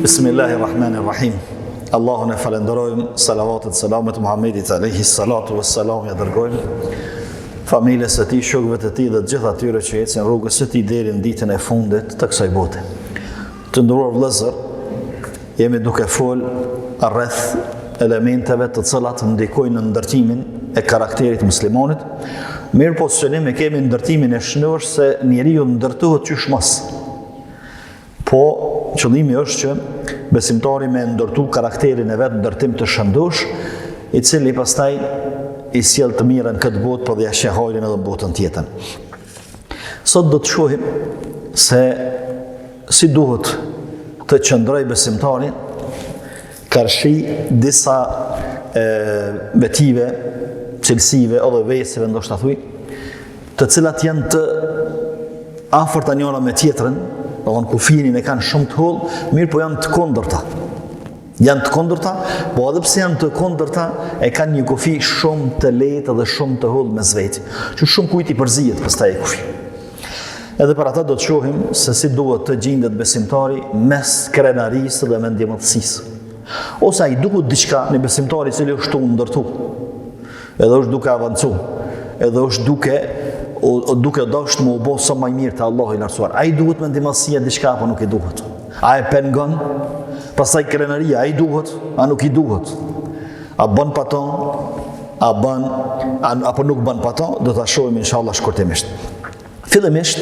Bismillahirrahmanirrahim. Allahun e falenderojmë, salavatet, selamet Muhammedit alayhi salatu wassalam, ja dërgojmë familjes së tij, shokëve të tij dhe të gjithë atyre që ecën rrugës së tij deri në ditën e fundit të kësaj bote. Të nderuar vëllezër, jemi duke fol rreth elementeve të cilat ndikojnë në ndërtimin e karakterit të muslimanit. Mirë po se ne kemi ndërtimin e shnurë se njeriu ndërtohet qysh mos. Po qëllimi është që besimtari me ndërtu karakterin e vetë ndërtim të shëndosh, i cili pastaj i sjell të mirën këtë botë, por dhe ja sheh hajrin edhe botën tjetër. Sot do të shohim se si duhet të qëndroj besimtari karshi disa vetive, cilësive edhe vesive, ndoshta thuj, të cilat janë të afërta njëra me tjetrën, domthon kufinin e kanë shumë të hollë, mirë po janë të kundërta. Janë të kundërta, po edhe pse janë të kundërta, e kanë një kufi shumë të lehtë dhe shumë të hollë mes vetë, që shumë kujt i përzihet pastaj e kufi. Edhe për ata do të shohim se si duhet të gjendet besimtari mes krenarisë dhe mendjemëtësisë. Ose ai duhet diçka në besimtari i cili është ndërtu, edhe është duke avancu, edhe është duke dashur më u bë sa më mirë te Allahu i lartësuar. Ai duhet mendjemësia diçka apo nuk i duhet? A e pengon? Pastaj krenaria, ai duhet, a nuk i duhet? A bën paton? Apo nuk bën paton? Do ta shohim inshallah shkurtimisht. Fillimisht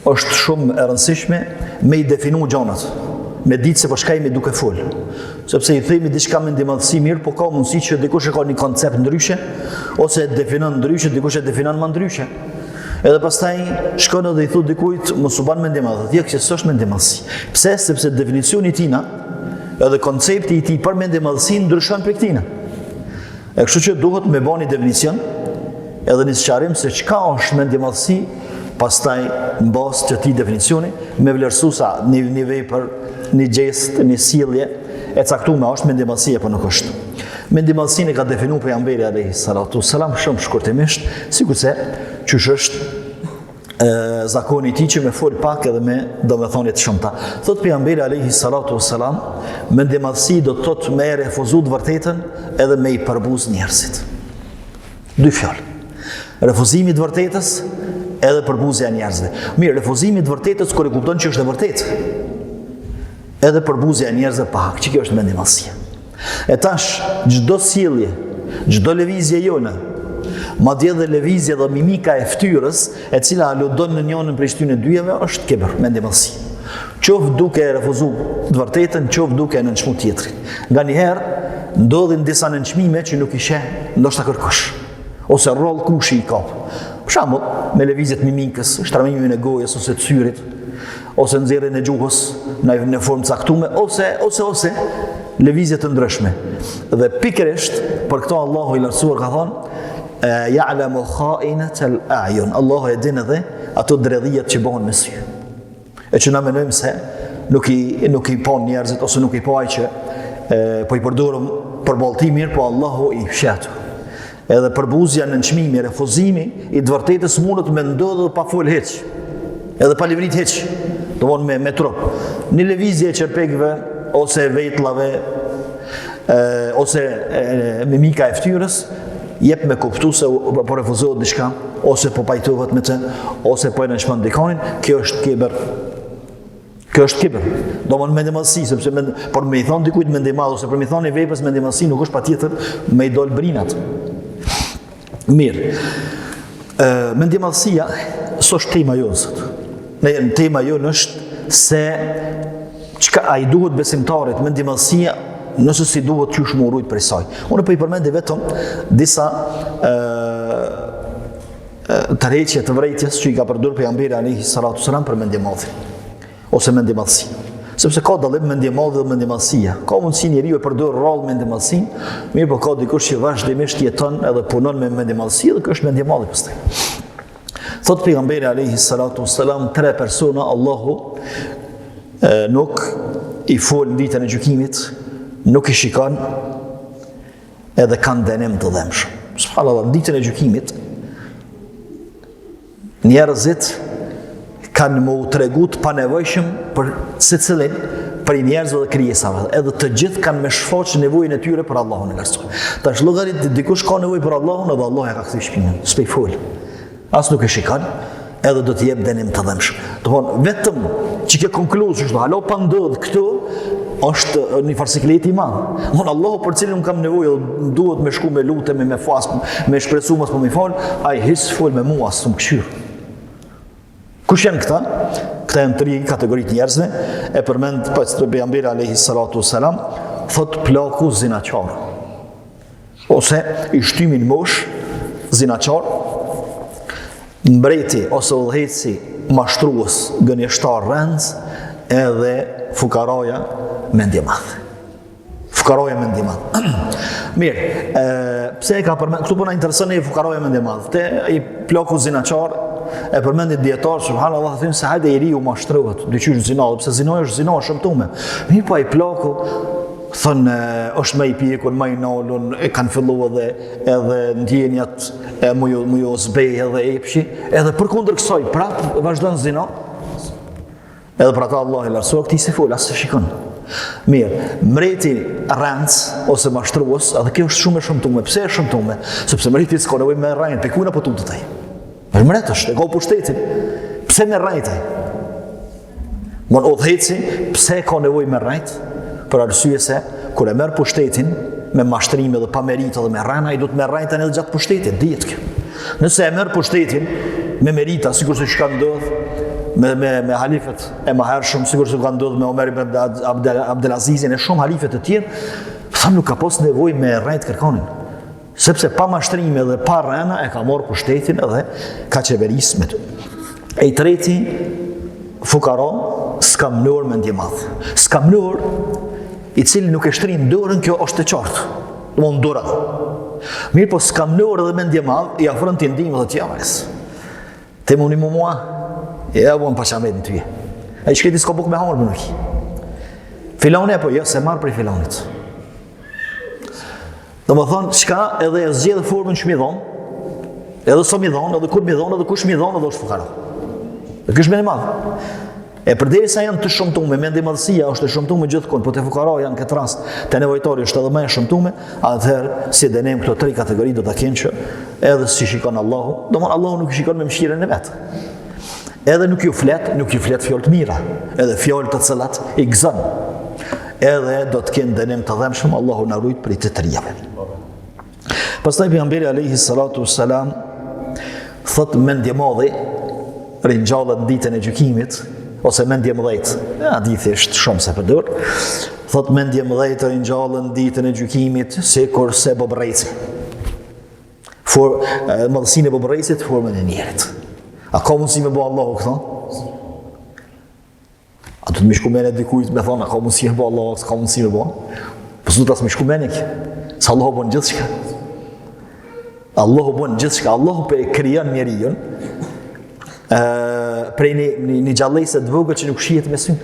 është shumë e rëndësishme me i definu gjanat, me ditë se për shka jemi duke fol. Sepse i themi diçka me ndjemësi mirë, po ka mundësi që dikush e ka një koncept ndryshe, ose e definon ndryshe, dikush e definon më ndryshe. Edhe pastaj shkon edhe i thu dikujt mos u bën me ndjemësi, që s'është me ndjemësi. Pse? Sepse definicioni i tina, edhe koncepti i tij për me ndjemësi ndryshon prej këtina. E kështu që duhet me bani definicion, edhe një sqarim se çka është me ndjemësi, pastaj në bazë të këtij definicioni, me vlerësu sa një vepër, një gjest, një sjellje e caktuar është mendjemësi apo nuk është. Mendjemësinë ka definuar pejgamberi alayhi salatu wassalam shumë shkurtimisht, sikurse çysh është zakoni i tij që më fol pak edhe me domethënie të shumta. Thot pejgamberi alayhi salatu wassalam, mendjemësi do të thotë me refuzu të vërtetën edhe me i përbuz njerëzit. Dy fjalë. Refuzimi të vërtetës edhe përbuzja e njerëzve. Mirë, refuzimi të vërtetës kur e kupton që është e vërtetë. Edhe përbuzja e njerëzve pa hak, që kjo është mendjemësia. E tash, çdo sjellje, çdo lëvizje jone, madje edhe lëvizja dhe mimika e fytyrës, e cila aludon në njërin prej këtyre dyjeve, është kibër, mendjemësi. Qoftë duke e refuzuar të vërtetën, qoftë duke e nënçmuar tjetrin. Nganjëherë ndodhin disa nënçmime që nuk i sheh ndoshta kërkosh, ose rroll kushi i kap. Për shembull, me lëvizjet mimikës, shtramimin e gojës ose të syrit, ose nxjerrjen e gjuhës në formë caktuar, ose lëvizje të ndryshme. Dhe pikërisht për këto Allahu i lartësuar ka thonë ya'lamu kha'inatal a'yun. Allahu e din edhe ato dredhijat që bëhen me sy. E që na mendojmë se nuk i pa njerëzit ose nuk i pa ai që po i përdorim për ballti mirë, po Allahu i fshat. Edhe përbuzja në nënçmimi, refuzimi i të vërtetës mundet me ndodhë pa fol hiç, edhe pa livrit hiç, domthonë me trup. Një lëvizje e çerpekëve ose vetllave ose mimika e fytyrës jep me kuptu se po refuzohet diçka, ose po pajtohet me të, ose po e nënçmon dikonin, kjo është kibër. Kjo është kibër. Domthonë mendjemësi, sepse por me i thon dikujt mendjemadh ose për me thonë veprës mendjemësi nuk është patjetër me i dol brinat. Mirë, mendjemësia s'është tema jonë sot. Tema jonë është se çka ai duhet besimtarit mendjemësia, nëse si duhet qysh më urujt prej saj. Unë po i përmendi vetëm disa tërheqje të vërejtjes që i ka përdorur pejgamberi alayhi salatu wassalam për mendjemëdhin ose mendjemësi. Sepse ka dallim mendjemëdhi dhe mendjemësia. Ka mundësi njeriu e përdor rrallë mendjemësin, mirë po ka dikush që vazhdimisht jeton edhe punon me mendjemësi dhe kjo është mendjemëdhi pastaj. Thot pejgamberi alayhi salatu wassalam, 3 persona Allahu nuk i fol në ditën e gjykimit, nuk i shikon edhe kanë dënim të dhëmshëm. Subhanallahu, në ditën e gjykimit njerëzit kanë më u tregut pa nevojshëm për secilin për njerëzve dhe krijesave, edhe të gjithë kanë me shfaqë nevojën e tyre për Allahun e lartësuar. Tash llogarit dikush ka nevojë për Allahun edhe Allah e ka kthy shpinën, s'pe fol. As nuk e shikon, edhe do të jep dënim të dhëmshëm. Domthon vetëm që ke konkluzuar çdo halo pa ndodh këtu është një farsiklet i madh. Allahu për cilin unë kam nevojë, duhet me shku me lutje, me fas, me shpresu mos po më fal, ai his fol me mua as më këshir. Kush janë këta? Këta janë 3 kategoritë njerëzve, e përmend pejgamberi alayhi salatu wasalam, thot plaku zinaqar. Ose i shtymin mosh zinaqar, mbreti ose udhëheci mashtrues, gënjeshtar rëndës, edhe fukaraja mendje madh. Fukaraja mendje madh. Mirë, pse e ka përmend? Këtu po na intereson e fukaraja mendje madh. Te ai plaku zinaqar e përmendit dietar subhanallahu them se hajde i riu mashtrohet, dyqysh zina, pse zinoja është zina shëmtume. Mirë, po ai plaku thonë është më i pjekur, më i nalun, e kanë filluar edhe ndjenjat e mujo zbej edhe epshi, edhe përkundër kësaj prap vazhdon zina. Edhe për ata Allah i lartësuar këtij si fol, as se shikon. Mirë, mreti rëndës ose mashtrues, edhe kjo është shumë e shëmtuar. Pse e shëmtuar? Sepse mreti s'ka nevojë me rrajën, pe ku na po tutet ai. Për mret është, e ka pushtetin. Pse me rrajt ai? Mon udhëheci, pse ka nevojë me rrajt? Për arsye se kur e merr pushtetin me mashtrime dhe pa meritë dhe me rrana, ai do të merr rrajtën edhe gjatë pushtetit, dihet kjo. Nëse e merr pushtetin me merita, sikur se çka ndodh me halifet e mëhershëm, sikur se ka ndodhur me Omer ibn Abdelazizin e shumë halifet të tjerë, thamë nuk ka pas nevojë me rrajt kërkonin. Sepse pa mashtrime dhe pa rrana e ka marrë pushtetin edhe ka qeveris me të. E i treti, fukara, skamnor mendje madh. Skamnor, i cili nuk e shtrin dorën, kjo është e qartë. Domthon dora. Mirë, po skamnor edhe mendje madh, i afron të ndihmë dhe t'javës. Te muni mua, ja bon pashamet në ty. Ai shketi s'ka buk me hamër më nuk. Filoni apo jo, se marr për filonit. Do më thonë, shka edhe e zgjedhë formën që mi dhonë, edhe so mi dhonë, edhe kur mi dhonë, edhe kush mi dhonë, edhe është fukara. Dhe kështë me një madhë. E përderi sa janë të shëmtume, mendje madhësia është të shëmtume gjithkon, po të fukara janë këtë rast, të nevojtari është edhe me e shëmtume, atëherë si denem këto 3 kategori do të kenë që edhe si shikon Allahu, do më Allahu nuk shikon me mëshirën e vetë. Edhe nuk ju flet fjallë të mira, edhe fjallë të cilat i gëzën. Edhe do të kenë dënim të dhëmshëm, Allahu na ruaj prej të trijave. Pastaj pejgamberi alayhi salatu wassalam thot mendje madhe rinjallet ditën e gjykimit ose mendje mëdhejt. Hadithi është shumë se përdor. Thot mendje mëdhejt rinjallen ditën e gjykimit sikur se bobrrejci. Madhësinë e bobrrejcit formën e njerit. A ka mundësi me bo Allahu këto? A du të më shkumene dikujt me thonë, a ka mundësi me bo Allahu, ka mundësi me bo? Po s'du të asë më shkumene kjo. Se Allahu bon gjithë shka. Allahu bon gjithë shka. Allahu pe krijan njeriun prej një gjallëse të vogël që nuk shihet me sy.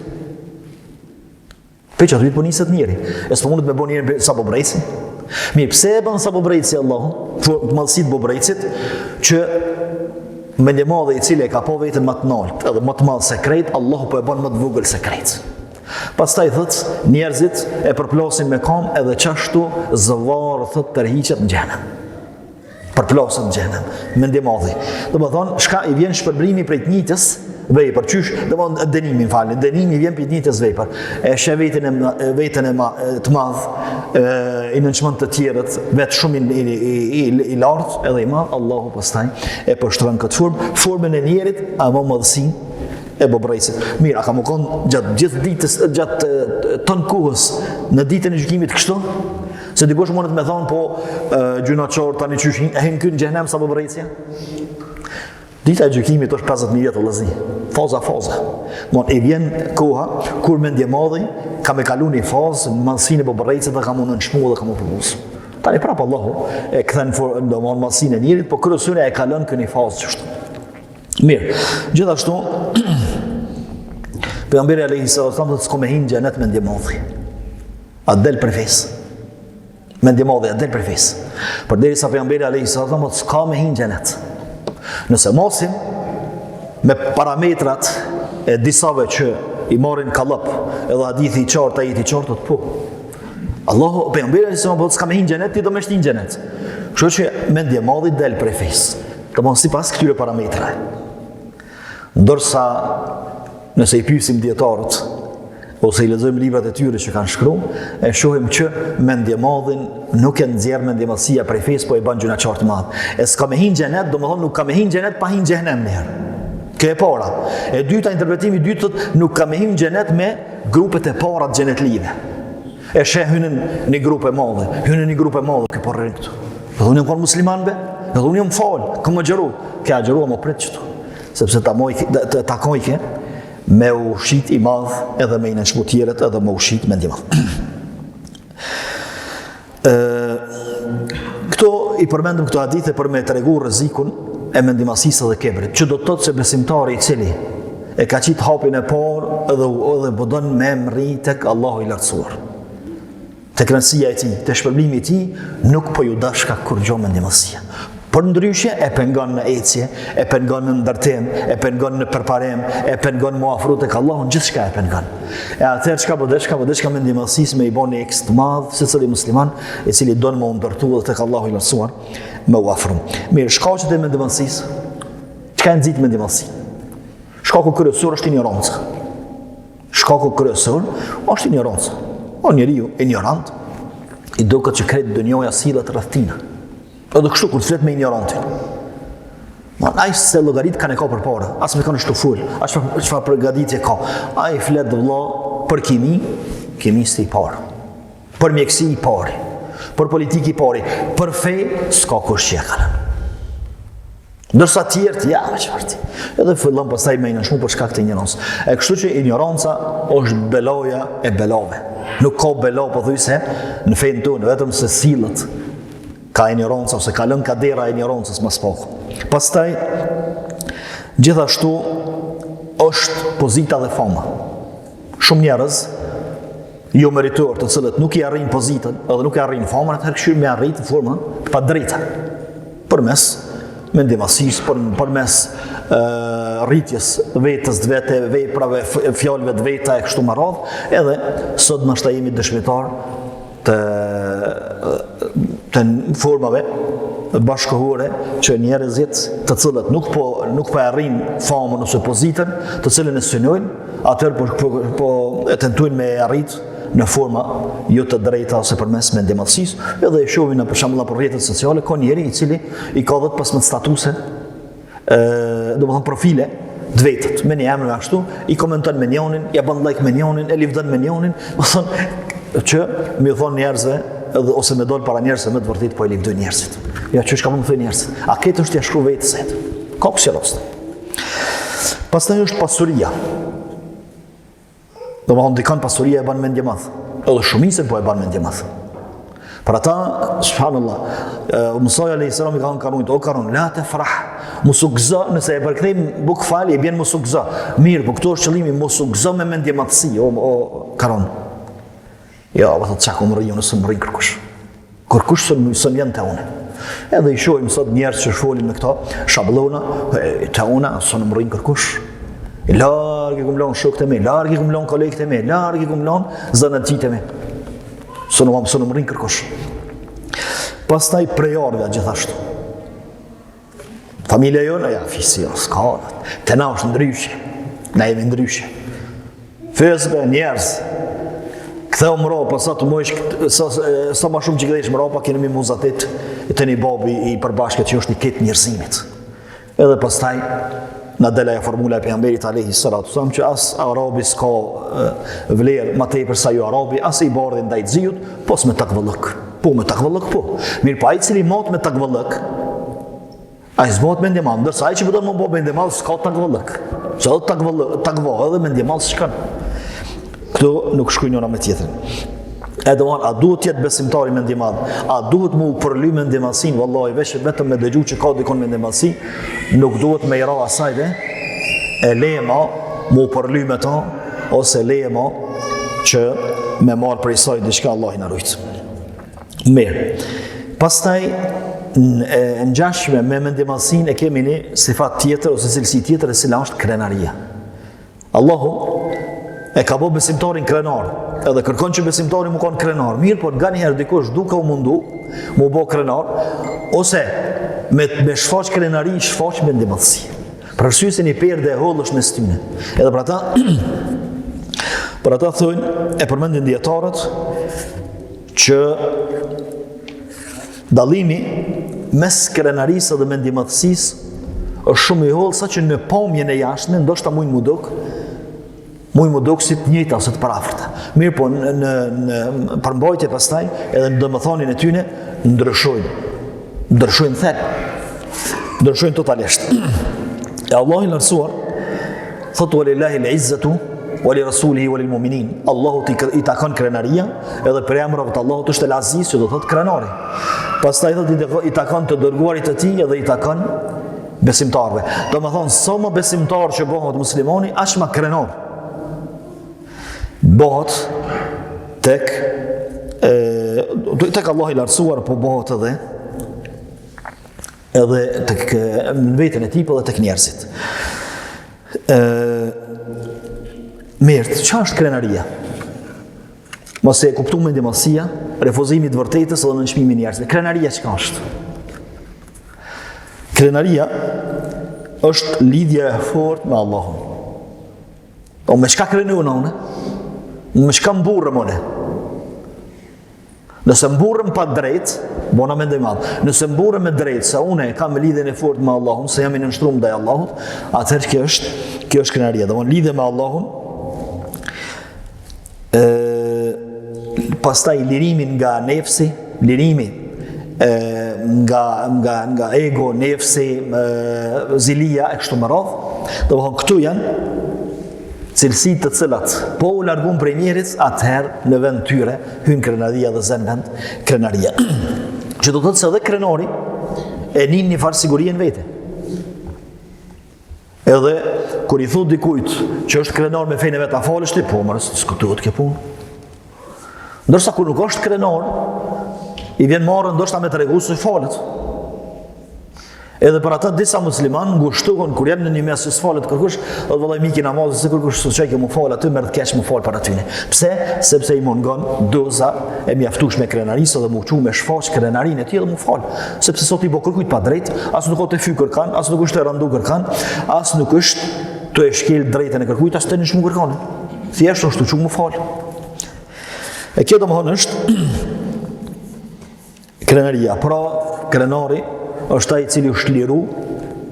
Pe që atë vitë po niset njeri. E s'po mundet me bo njeri sa bobrejci. Mirë, pse e bën sa bobrejci Allahu? Të madhësit bobrejcit që mendje madhe i cili e ka po vetën më të lartë edhe më të madh sekret, Allahu po e bën më të vogël sekret. Pastaj thot, njerëzit e përplasin me kam edhe qashtu zëvarë thot tërhiqet në xhenem. Përplasen në xhenem, mendje madhe. Domethënë, shka i vjen shpërblimi prej të njëjtës vepër, qysh, domethënë dënimi, dënimi vjen prej të njëjtës vepër. E sheh veten e të madh, i nënçmon të tjerët, vetë shumë i lartë edhe i madh, Allahu pastaj e poshtron këtë formën e njerit, ama madhësinë e bobrejcit. Mirë, a ka më konë gjatë gjithë ditës, gjatë ton kohës në ditën e gjykimit kështu? Se dikush mundet me thonë, po gjunaqor tani qysh hin kënë xhenem sa bobrejcja? Dita e gjykimit është 50.000 vjetë vëllëzi. Faza. Mon e vjen koha kur mendje madhi ka me kalu një fazë në madhësinë e bobrejcit dhe ka më nënshmu dhe ka më përbusë. Tani prapë Allahu e kthen në madhësinë e njerit, po kryesore e kalon këni fazë qështu. Mirë, gjithashtu pejgamberi alayhi sallam thotë s'ka me hinë xhenet mendje madhi. A del për fesë. Mendje madhe a del për fesë. Përderisa pejgamberi alayhi sallam thotë s'ka me hinë xhenet. Nëse mosim me parametrat e disave që i marrin kallop, edhe hadithi i qartë, ajeti i qartë, po. Allahu, pejgamberi se po s'ka me hin xhenet, ti do me shtin xhenet. Kështu që mendje e madhe del prej fesë. Domthon sipas këtyre parametrave. Ndërsa nëse i pyesim dietarët ose i lexojmë librat e tyre që kanë shkruar, e shohim që mendje madhin nuk e nxjerr mendjemallësia prej fesë, po e bën gjëna qartë madh. E s'ka me hin xhenet, domethënë nuk ka me hin xhenet pa hin xhenem një herë. Kjo e para. E dyta, interpretimi i dytë thotë nuk ka me hin xhenet me grupet e para të xhenetlive. E sheh hynën një grup e madhe, hynën një grup e madhe, që po rrin këtu. Do unë jam musliman be, do unë jam fal, kam xheru, që xheru më prit këtu. Sepse ta takojke me ushit i madh edhe me inëshmu tjeret edhe me ushit me ndje madh. Këto i përmendëm këto hadithe për me tregu rrezikun e mendimasisë dhe kebrit, që do të thotë se besimtari i cili e ka qitë hapin e parë edhe bodon me mri tek Allahu i lartësuar. Tek rëndësia e tij, te shpërblimi i tij, nuk po ju dashka kur gjo mendimasia. Për ndryshe e pengon në ecje, e pengon në ndërtim, e pengon në përparim, e pengon mu afru tek Allahu, gjithçka e pengon. E atëherë çka po mendimasis me i bën një ekst madh secili musliman i cili don më ndërtu edhe tek Allahu i lartësuar me u afru. Mirë, shkaqet e mendimasis. Çka e nxit mendimasin? Shkaku kryesor është ignoranca. Shkaku kryesor është ignoranca. O njeriu ignorant, i duket që krejt dunjoja sillet rreth tina. Edhe kështu kur flet me ignorantin. Ai se llogarit kanë ka përpara, as me kanë shtuful, as çfarë përgatitje ka. Ai flet vëlla për kimisti i parë. Për mjeksi i parë, për politikë i parë, për fe s'ka kush që kanë. Ndërsa tjerët, ja, çfarë. Edhe fillon pastaj me shumë për shkak të ignorancës. E kështu që ignoranca është beloja e belave. Nuk ka belo pothuajse në fenë tonë, vetëm se sillet ka ignoranca ose ka lënë kadera e ignorancës mas pak. Pastaj gjithashtu është pozita dhe fama. Shumë njerëz jo meritor të cilët nuk i arrin pozitën edhe nuk i arrin famën, atëherë këshirë me arrit në forma të padrejta. Përmes mendimasisë, përmes rritjes vetës të vete, veprave, fjalëve të veta e kështu me radhë, edhe sot ndoshta jemi dëshmitar të formave bashkëkohore që njerëzit të cilët nuk po arrin famën ose pozitën, të cilën e synojnë, atëherë po e tentojnë me arrit në forma jo të drejta ose përmes mendjemallësisë, edhe e shohin për shembull në rrjetet sociale ka njeri i cili i ka 10-15 statuse, domethënë profile të vetët, me një emër ashtu, i komenton me njërin, ja bën like me njërin, e livdon me njërin, domethënë që më thon njerëzve ose me dol para njerëzve me të vërtetë po i livdoj njerëzit. Ja çu shka mund të thënë njerëzit. A këtë është ja shkruaj vetes atë. Ka psikologë. Pastaj është pasuria. Domethënë dikon pasuria e bën mendje madh. Edhe shumicën po e bën mendje madh. Për ata, subhanallah, Musa alayhis salam i ka thënë o karon, la tafrah, mos u gëzo, nëse e përkthejmë buk fali, e bën mos u gëzo. Mirë, po këtu është qëllimi, mos u gëzo me mendje madhsi, o karon. Ja, vë thotë çka më rrijon nëse më rrin kërkush. Kërkush së vjen te unë. Edhe i shohim sot njerëz që folin me këto shabllona, te unë son më rrin kërkush. Larg i kumlon shokët e mi, larg i kumlon kolegët e mi, larg i kumlon zanatçitë e mi. Sono më rrin kërkush. Pastaj prejardhja gjithashtu. Familja jonë, ja, fisi, s'ka, te na është ndryshe. Na jemi ndryshe. Fesbe, njerëz, këtheu më ropa, sa të mojsh, sa ma shumë që këdhesh më ropa, kene mi muzatit të një babi i përbashket që është një ketë njërësimit. Edhe pastaj, na dela e formula e pejgamberit alayhi salatu wasalam që as arabi s'ka vlerë më tepër sa ju arabi, as i bardhi ndaj xhiut, pos me takvallëk. Po me takvallëk po. Mirë, pa ai cili mot me takvallëk, ai zbot me ndjemal, ndërsa ai që do të më bëj ndjemal s'ka takvallëk. Sa do takvallëk edhe me ndjemal s'kan. Këto nuk shkojnë njëra me tjetrin. A duhet jetë besimtari me ndjemal? A duhet mu përly me ndjemalsin? Wallahi, vetëm me dëgju që ka dikon me ndjemalsi, nuk duhet me i ra asajde, e lema mu përly me ta, ose lema që me marë për i saj diçka Allah i në rujtë. Mirë. Pastaj, në ngjashme me ndjemalsin e kemi një sifat tjetër, ose cilësi tjetër, e cila është krenaria. Allahu e ka bo besimtarin krenar, edhe kërkon që besimtari mu konë krenar, mirë, por nga njëherë dikush duke u mundu, mu bo krenar, ose me shfaq krenari, shfaq me ndimëtësi. Për arsye se një perde e hollë është mes tyne. Edhe për ata thënë, e përmendin dietarët, që dallimi mes krenarisë dhe mendimëtësisë është shumë i hollë, sa që në pamjen e jashtme ndoshta mund mu duk si të njëjta ose të parafërta. Mirë, po në përmbajtje pastaj edhe në domethënien e tyne ndryshojnë thellë, ndryshojnë totalisht. E Allah i lartësuar thotë walillahi al-izzatu wa li rasulihi wa lil mu'minin. Allahut i takon krenaria, edhe për emrat të Allahut është el-Aziz, që do thotë krenari. Pastaj thotë i takon të dërguarit të tij edhe i takon besimtarve. Domethënë, sa më besimtar që bëhet muslimani, aq më krenar bëhet tek Allah i lartësuar, po bëhet edhe tek në veten e tij, po edhe tek njerëzit. Mirë, çfarë është krenaria? Mos e kuptu mendimësia, refuzimi të vërtetës edhe nënçmimi i njerëzve. Krenaria çka është? Krenaria është lidhja e fortë me Allahun. O me çka krenojnë unë? Me çka mburrëm unë? Nëse mburrëm pa drejt, bona mendoj madh. Nëse mburrëm me drejt, se unë kam lidhjen e fortë me Allahun, se jam i nënshtruar ndaj Allahut, atëherë kjo është krenaria. Domthonë lidhje me Allahun, pastaj lirimi nga nefsi, lirimi nga ego, nefsi, zilia e kështu me radhë. Domthonë këtu janë cilësitë të cilat po u largun prej njerit, atëherë në vend tyre hyn krenaria dhe zën vend krenaria. Që do të thotë se edhe krenari e nin një farë sigurie në vete. Edhe kur i thot dikujt që është krenar me fejnë e vetë, a falështi, po mërës, diskutohet kjo punë. Ndërsa kur nuk është krenar, i vjen marrë ndoshta me të regu se falet. Edhe për ata disa musliman ngushtohen kur janë në një mes që s'falet kërkush, dhe vëllai miki namazit se kërkush s'u që mu fal aty, merr të keq mu fal para tyne. Pse? Sepse i mungon doza e mjaftueshme krenarisë dhe mu çu me shfaq krenarinë e tij dhe mu fal. Sepse sot i bë kërkujt pa drejt, as nuk ka të fyr kërkan, as nuk është të randu kërkan, as nuk është të e shkel drejtën e kërkujt, as të nish mu kërkan. Thjesht është të çu mu fal. E kjo domethënë është krenaria. Pra, krenari është ai i cili është liru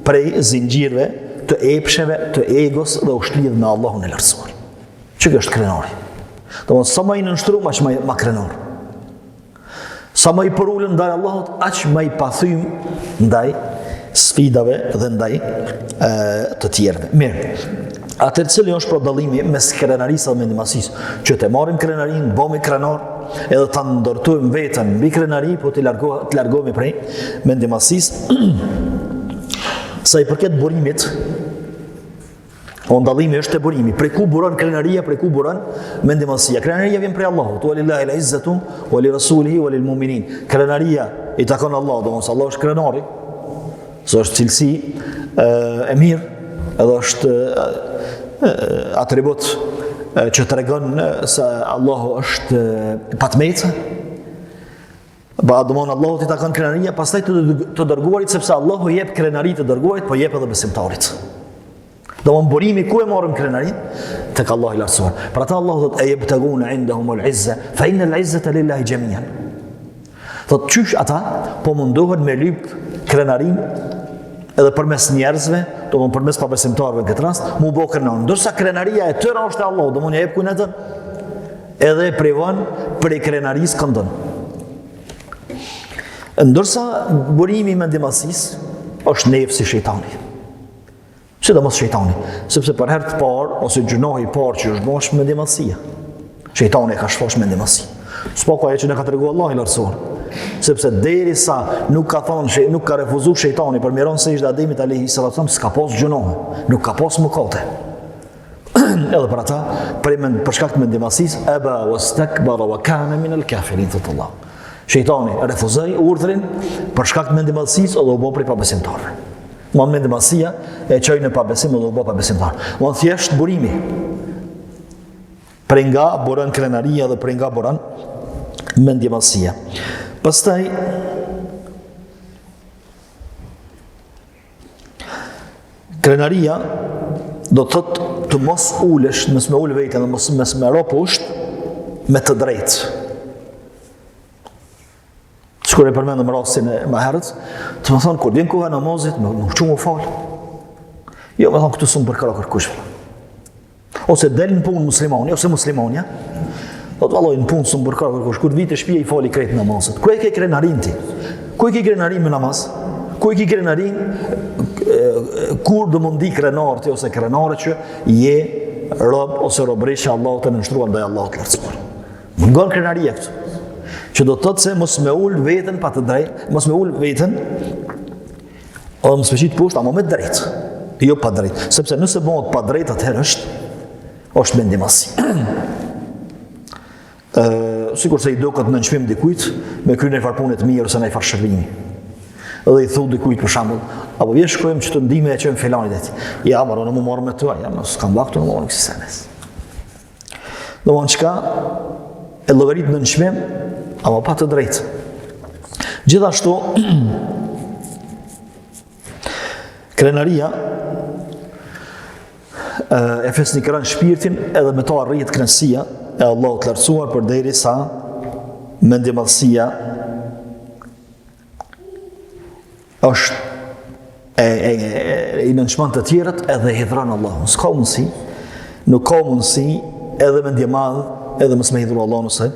prej zinxhirëve të epsheve, të egos dhe është lidhur me Allahun e lartësuar. Që kjo është krenari. Domthonë sa më i nënshtruar, aq më krenar. Sa më i përulën ndaj Allahut, aq më i pathym ndaj sfidave dhe ndaj të tjerëve. Mirë. Atë cili është dallimi mes krenarisë dhe mendimësisë, që të marrim krenarin, bëhemi krenar, edhe ta ndërtojmë veten mbi krenari, po të largohemi prej mendimësisë. Sa i përket burimit, ndallimi është te burimi. Prej ku buron krenaria, prej ku buron mendimësia? Krenaria vjen prej Allahut. Walillahi al-izzatu wa li rasulihi wa lil mu'minin. Krenaria i takon Allahut, domosë Allah është krenari. Së është cilësi e mirë, edhe është atribut që të regon se Allahu është patmejtë. Ba dëmonë Allahu t'i takon krenaria, pastaj të dërguarit, sepse Allahu jep krenari të dërguarit, po jep edhe besimtarit. Dëmonë burimi ku e marrëm krenarin? Tek Allahu i lartësuar. Pra ta Allahu thot, e jebtaguna indahumul izza, fa inna al-izzata lillahi jamian. Thot, qysh ata po mundohen me lyp krenarin edhe përmes njerëzve, domthonë përmes pabesimtarëve në këtë rast, mu bë krenar. Ndërsa krenaria e tëra është e Allahut, domthonë ja jep kujtën, edhe e privon prej krenarisë këndon. Ndërsa burimi i mendimësisë është nefsi shejtani. Sidomos shejtani, sepse për herë të parë ose gjunohi i parë që është bosh mendimësia. Shejtani ka shfosh mendimësi. S'po ka që ne ka treguar Allahu i lartësuar. Sepse derisa nuk ka thonë, nuk ka refuzuar shejtani për miron se ishte Ademit alayhi sallam, s'ka pas gjunohe, nuk ka pas mëkate. Edhe për ata, për shkak të mendimësisë, aba wastakbara wa kana min al-kafirin Allah. Shejtani refuzoi urdhrin për shkak të mendimësisë dhe u bë prej pabesimtarëve. Ma mendimësia e çoi në pabesim dhe u bë pabesimtar. Ma thjesht burimi. prej nga boran krenaria dhe prej nga boran mendjemallësia. Pastaj krenaria do të thotë të mos ulesh, mos me ul veten dhe mos me ro poshtë me të drejtë. Shkur e përmendëm rastin e më herët, të më thonë, kur vjen koha e namazit, më çu më fal. Jo, më thonë, këtu s'm përkara kërkush. Ose del në punë muslimani, ose muslimonja, do të valloj në punë s'm përkara kërkush, kur vite shtëpia i fali krejt namazet. Ku e ke krenarin ti? Ku e ke krenarin me namaz? Ku e ke krenarin? Kur do mundi krenar ti ose krenare që je rob ose robresha Allah të nështruar ndaj Allah të lartësuar. Mungon krenaria këtu. Që do të thotë se mos me ul veten pa të drejtë, mos me ul veten, o mos me qit poshtë, ama me drejtë, jo pa drejtë. Sepse nëse bëhet pa drejtë, atëherë është mendjemallësi. Sikur se i do këtë nënçmim dikujt me kryen një farë pune të mirë ose një farë shërbimi. Edhe i thu dikujt për shembull, apo vjen shkojmë që të ndihmë e çojmë filanit aty. Ja, marrë në më marrë me tua, ja, mos kam baktu në marrë kësi senes. Do më çka e llogarit në nënçmim, ama pa të drejtë. Gjithashtu, krenaria e fesnikëron shpirtin edhe me to arrihet kënaqësia e Allahut të lartësuar përderisa mendjemallësia është i nënçmon të tjerët edhe hidhron Allahun. S'ka mundësi, nuk ka mundësi edhe mendjemadh, edhe mos me hidhur Allahun ose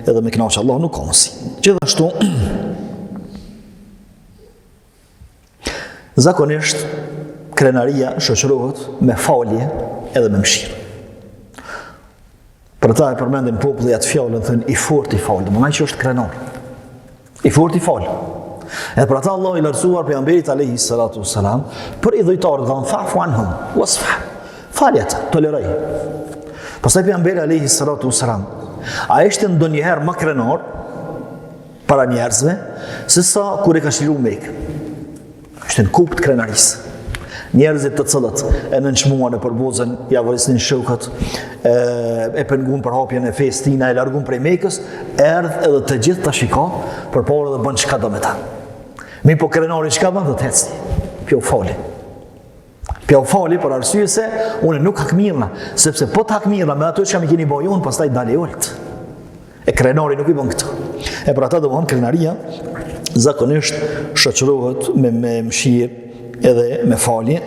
edhe me kënaqë Allah, nuk ka mundësi. Gjithashtu, zakonisht krenaria shoqërohet me falje edhe me mëshirë. Për ta e përmendin populli atë fjalën, thënë i fortë i falë, më që është krenar. I fortë i falë. E për ata Allah i lartësuar pejgamberit alayhi salatu wassalam, për i dhujtarët dhanë fa'fu anhum, wasfah. Falje ata, toleroj. Pastaj pejgamberi alayhi salatu wassalam, a ishte ndonjëherë më krenar para njerëzve se sa kur e ka shiru Mekën. Ishte në kupë të krenarisë. Njerëzit të cilët e nënçmuan e përbozën, ja vërisnin shokët, e pengun për hapjen e fesë tina, e largun prej Mekës, erdh edhe të gjithë ta shiko, përpara dhe bën çka do me ta. Mi po krenari çka bën, do të ecni. Pjo fali. Pjo fali për arsye se unë nuk hakmirna, sepse po të hakmirna me ato që kam i keni bëj unë, pastaj dali olt. E krenari nuk i bën këtë. E për ata domthon krenaria zakonisht shoqërohet me mëshirë edhe me falje,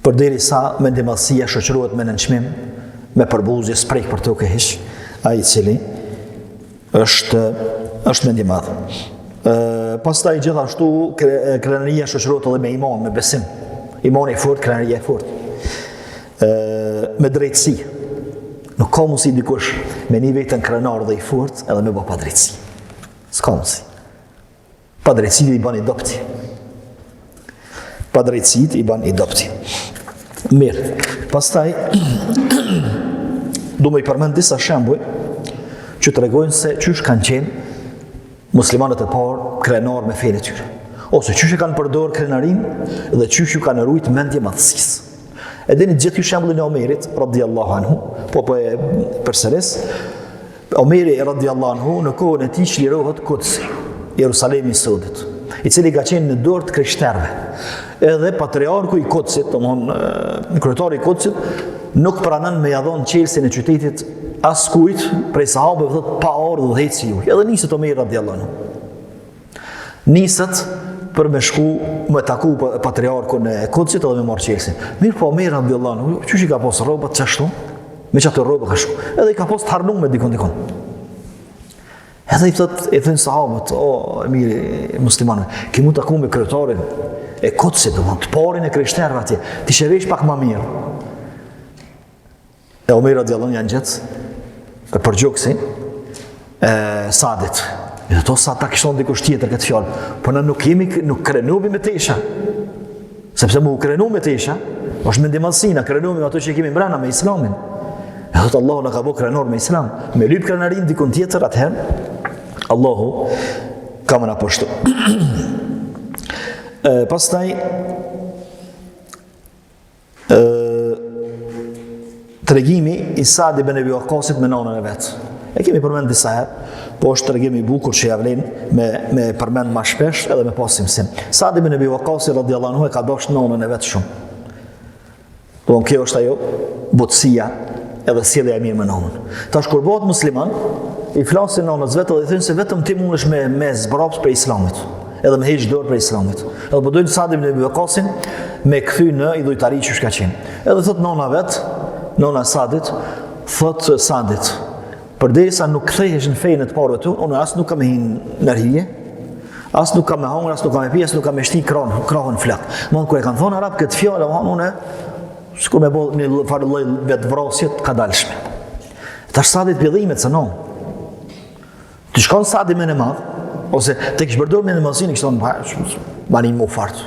përderisa mendjemallësia shoqërohet me nënçmim, me përbuzje, sprejk për tokë hiç, ai i cili është mendjemadh. Pastaj gjithashtu krenaria shoqërohet edhe me iman, me besim. Imani i fortë, krenaria e fortë. Me drejtësi. Nuk ka mundësi dikush me një vetën krenar dhe i fortë edhe me bë pa drejtësi. S'ka mundësi. Pa drejtësi i bën i dopti. Pa drejtësit i ban i dopti. Mirë, pastaj du me i përmend disa shembuj që të regojnë se qysh kanë qenë muslimanët e parë krenar me fenë e tyre. Ose qysh e kanë përdorë krenarin dhe qysh ju kanë rujt mendje madhësisë. E dini gjithë ky shembullin e Omerit, radhiyallahu anhu, po e përsëris. Omeri radhiyallahu anhu në kohën e tij çlirohet Kudsi, Jerusalemi i Sudit, i cili ka qenë në dorë të krishterëve. Edhe patriarku i Kudsit, domthonë kryetari i Kudsit, nuk pranon me ia dhënë qelsin e qytetit askujt prej sahabëve, thotë pa ardhur dhe eci ju. Edhe niset Omeri radhiyallahu anhu. Niset për me shku me taku patriarkun e Kudsit edhe me marrë qelsin. Mirë po Omeri radhiyallahu anhu, çuçi ka pas rrobat çashtu, me çato rroba ka shku. Edhe i ka pas të harnuar me dikon. Edhe i thënë sahabët, o mirë muslimanëve, ki mund të taku me kryetarin e Kudsit, të parin e krishterëve atje, ti shevesh pak më mirë. E Omeri radhiyallahu anhu janë gjetë për gjoksin e Sadit. Dhe to sa ta kishton dikush tjetër këtë fjalë, po ne nuk krenubi me tesha. Sepse mu krenu me tesha, është mendjemallësina, krenubi me ato që kemi mbrana me Islamin. E thotë Allahu na ka bë krenor me Islam, me lyp krenarin dikun tjetër, atëherë Allahu ka më na poshtu. Pastaj tregimi i Sa'd ibn Abi Waqqasit me nonën e vet. E kemi përmend disa herë, po është tregim i bukur që ja vlen me përmend më shpesh edhe me pas simsim. Sa'd ibn Abi Waqqas radhiyallahu anhu e ka dashur nonën e vet shumë. Po kjo është ajo butësia edhe sjellja e mirë me nonën. Tash kur bëhet musliman, i flasin nonës vet dhe i thonë se vetëm ti mundesh me zbrops për Islamit, edhe me heq dorë për Islamit. Edhe po dojnë Sa'd ibn Abi Waqqasin me kthy në idhujtari që shka qenë. Edhe thot nona vet, nona Sa'dit, thot Sa'dit, përderisa nuk kthehesh në fenë të parë tu, unë as nuk kam hinë në rije, as nuk kam me hangër, as nuk kam me pi, as nuk kam me shti krahën flak. Mon kur e kanë thonë arab këtë fjalë, unë sikur me bëu një farë lloj vetvrasjet ka dalshme. Tash Sa'dit pjellimet se non. Ti shkon Sa'di më në madh, ose tek shpërdor me masinë që thonë bani më fort.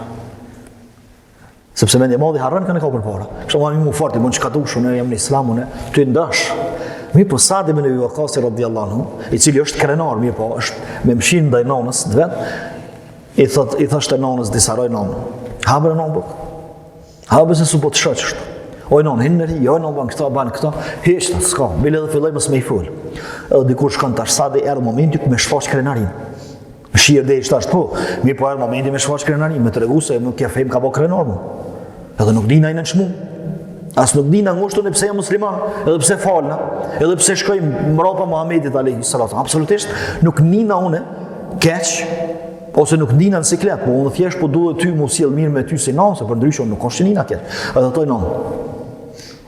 Sepse mendja e madhe harron kanë ka përpara. Kështu bani më fort, mund çka dush, unë jam në Islam, unë ty ndash. Mi po Sa'd ibn Abi Waqqas radhiyallahu anhu, i cili është krenar, mirë po, është me mshin ndaj nonës vet, i thoshte nonës disa roj nonë. Habre non buk. Habre se su po të shoqësh. Oj non, hinë në ri, oj non ban këta, heqta, s'ka, bile dhe filloj mësë me i full. Edhe dikur shkon tash Sa'di erdhë momenti me shfaq krenarin. Me shirë dhe ishtë ashtë po, mirë po erdhë momenti me shfaq krenarin, me të regu se nuk kja fejmë ka po krenar mu. Edhe nuk dina i në nëshmu. As nuk dina ngushtun e pse jam musliman, edhe pse falna, edhe pse shkojmë mrapa Muhamedit alayhi salatu. Absolutisht nuk nina une keq, ose nuk nina në siklet, po unë thjesht po duhet ty mu sjell mirë me ty si nam, se për ndryshe nuk është nina keq. Edhe toj nam.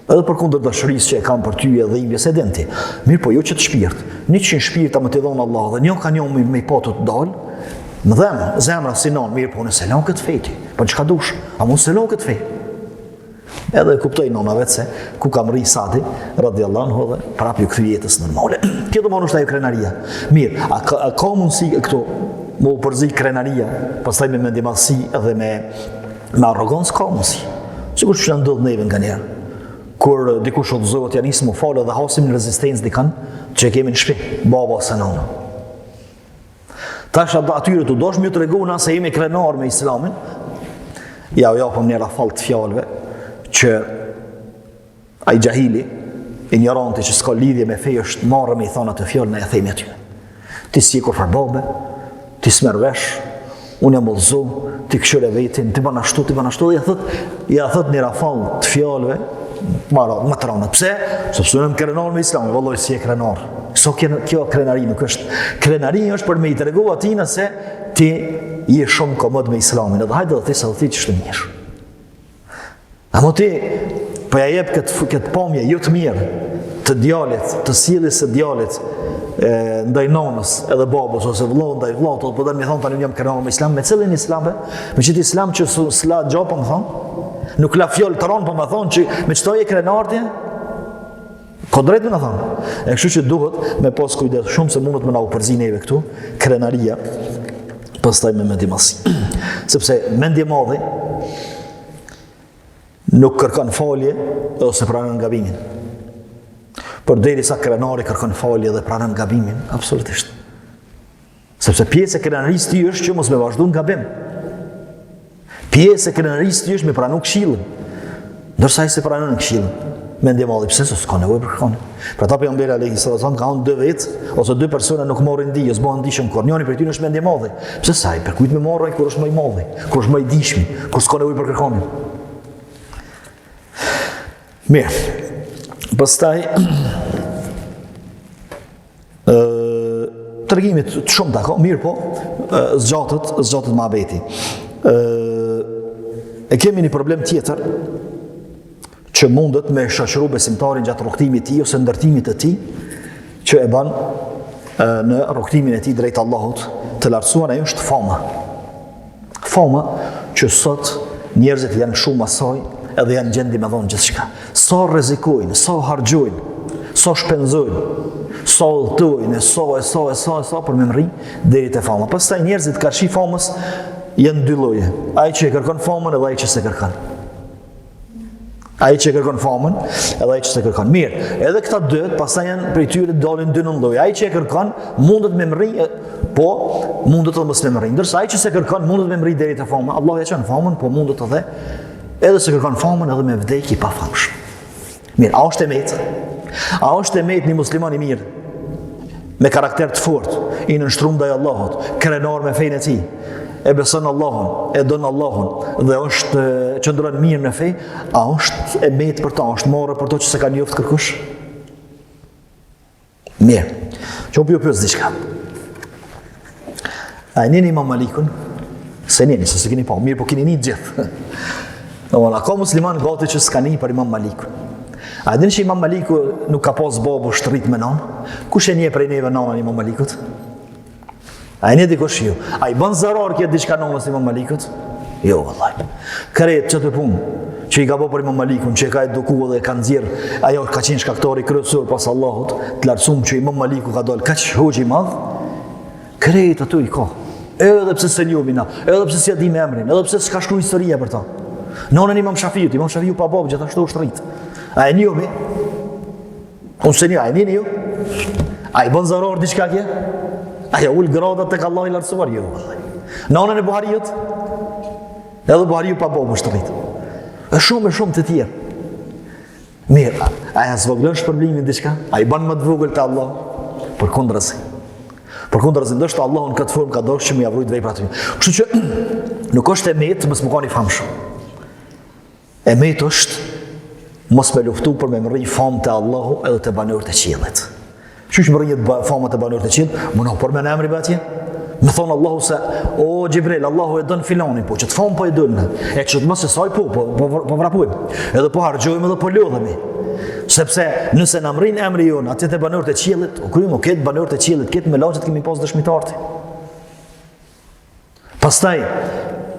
Edhe për kundër dashurisë që e kam për ty edhe dhimbjes e denti. Mirë po jo që të shpirt. 100 shpirta më t'i dhonë Allah dhe një ka një me i patu të dalë, më dhemë, zemra si non, mirë po në selon këtë fejti, po në qka dush, a mu selon këtë fejti. Edhe kuptoj nona vetë se ku kam rri Sa'di radhiyallahu anhu dhe prap ju kthy jetës normale. Kjo do më është ajo krenaria. Mirë, a ka mundësi këtu më përzi krenaria, pastaj me mendimasi edhe me arrogancë ka mundësi. Sikur që ndodh neve nganjëherë. Kur dikush udhëzohet ja nis më falë dhe hasim në rezistencë dikan që kemi në shtëpi, baba ose nona. Tash atyre tu dosh më t'rregona se jemi krenar me Islamin. Ja u japëm një rafall të fjalëve që ai xahili, ignoranti që s'ka lidhje me fe është marrë me i thonë atë fjalë në e themi aty. Ti si kur farbabe, ti s'merr vesh, unë jam bollzu, ti këshire vetin, ti bën ashtu, dhe ja thot një rafall të fjalëve, më të rënda. Pse? Sepse unë jam krenar me Islamin, vallai si e krenar. Kjo krenari nuk është. Krenari është për me i tregu atina se ti je shumë komod me Islamin, edhe hajde dhe thisa dhe ti që shtë mirë. Amo ti, po ja jep këtë pamje jo të mirë të djalit, të sjelljes së djalit ndaj nonës edhe babës ose vëllau ndaj vëllaut, po do të më thon tani jam krenar me Islam, me cilin Islam? Me çit Islam që s'la gjapo më thon? Nuk la fjalë të rënd, po më thon që me çto je krenartje? Ko drejt më thon. E kështu që duhet me pas kujdes shumë se mundet më na u përzi neve këtu krenaria, pastaj me mendimasi. Sepse mendje madhe nuk kërkon falje ose pranon gabimin. Por derisa krenari kërkon falje dhe pranon gabimin, absolutisht. Sepse pjesë e krenarisë ti është që mos me vazhdu në gabim. Pjesë e krenarisë ti është me pranu këshillën. Ndërsa ai se pranon këshillën. Mendje madhe, pse s'ka nevojë për kërkon. Pra ta pejgamberi alayhi salatu ka dy vetë ose dy persona nuk morrin dije, s'bën ndihmë kur. Njëri prej tyre është mendje madhe. Pse sa i për kujt më morrë kur është më i madh, kur është më i dishmi, kur s'ka nevojë për kërkonin. Mirë, pastaj tregimit të shumë ka, mirë po, zgjatët më abeti. E kemi një problem tjetër që mundet me shoqëru besimtarin gjatë rrugtimit të tij ose ndërtimit të tij që e bën në rrugtimin e tij drejt Allahut të lartësuar, ajo është fama. Fama që sot njerëzit janë shumë asaj edhe janë gjendi me dhonë gjithçka. Sa rrezikojnë, sa harxojnë, sa shpenzojnë, sa udhtojnë, sa për me mri deri te fama. Pastaj njerëzit karshi famës janë dy lloje. Ai që e kërkon famën edhe ai që s'e kërkon. Ai që e kërkon famën edhe ai që s'e kërkon. Mirë, edhe këta dy, pastaj janë prej tyre dalin dy në lloj. Ai që e kërkon mundet me mri, po mundet edhe mos me mri. Ndërsa ai që s'e kërkon mundet me mri deri te fama. Allah ja çon famën, po mundet edhe se kërkon famën edhe me vdekje pa famshëm. Mirë, a është emet? A është emet një musliman i mirë, me karakter të fortë, i nënshtruar ndaj Allahut, krenar me fejnë e tij, e beson Allahun, e don Allahun dhe është qëndron mirë në fe, a është emet për ta, është morë për to që se ka njoftë kërkush? Mirë, që ju pyes diçka. A njeni Imam Malikun? Se njeni, se keni pa, mirë po keni një gjithë. A ka musliman gati që s'ka një për Imam Malikun? A dini që Imam Maliku nuk ka pas babu shtrit me nanë? Kush e nje prej neve nanën Imam Malikut? A e nje dikush ju? A i bën zarar këtë diçka nanës Imam Malikut? Jo, vëllaj. Kret që të punë që i ka bo për Imam Malikun, që i ka eduku dhe ka nxjerr, ajo ka qenë shkaktori kryesor pas Allahut, të lartësuar që Imam Maliku ka dalë kaq hoxh i madh, kret aty i ka. Edhe pse se njohim na, edhe pse s'ja di me emrin, edhe pse s'ka shkruar historia për ta. Nonën Imam Shafiut pa babë gjithashtu shtrit. A e njohimi? Unë se një, a e njeni ju? A i bën zarar diçka kje? A ja ullë gradat tek Allah i lartësuar? Jo. Nonën e Buhariut? Edhe Buhariu pa babë shtrit. E shumë të tjerë. Mirë, a ja zvogëlon shpërblimin diçka? A i bën më të vogël te Allah? Përkundrazi. Ndoshta Allahu në këtë formë ka dashur që më ia vrojë veprat e tij. Kështu që nuk është emet mos më kani famshëm. Emet është mos me luftu për me më rri famë të Allahu edhe të banorët e qiellit. Qysh më rrinjët famë të banorët e qiellit? Më në për me në emri bëtje? Me thonë Allahu se, o Gjibril, Allahu e dënë filanin, po që të famë po e dënë, e që të mësë e saj po vrapujmë, edhe po hargjojmë edhe po lodhemi. Sepse nëse në mrinë emri jonë, atë të banorët e qiellit, o krymë, këtë banorët e qiellit, këtë me laqët kemi pas dëshmitarti. Pastaj,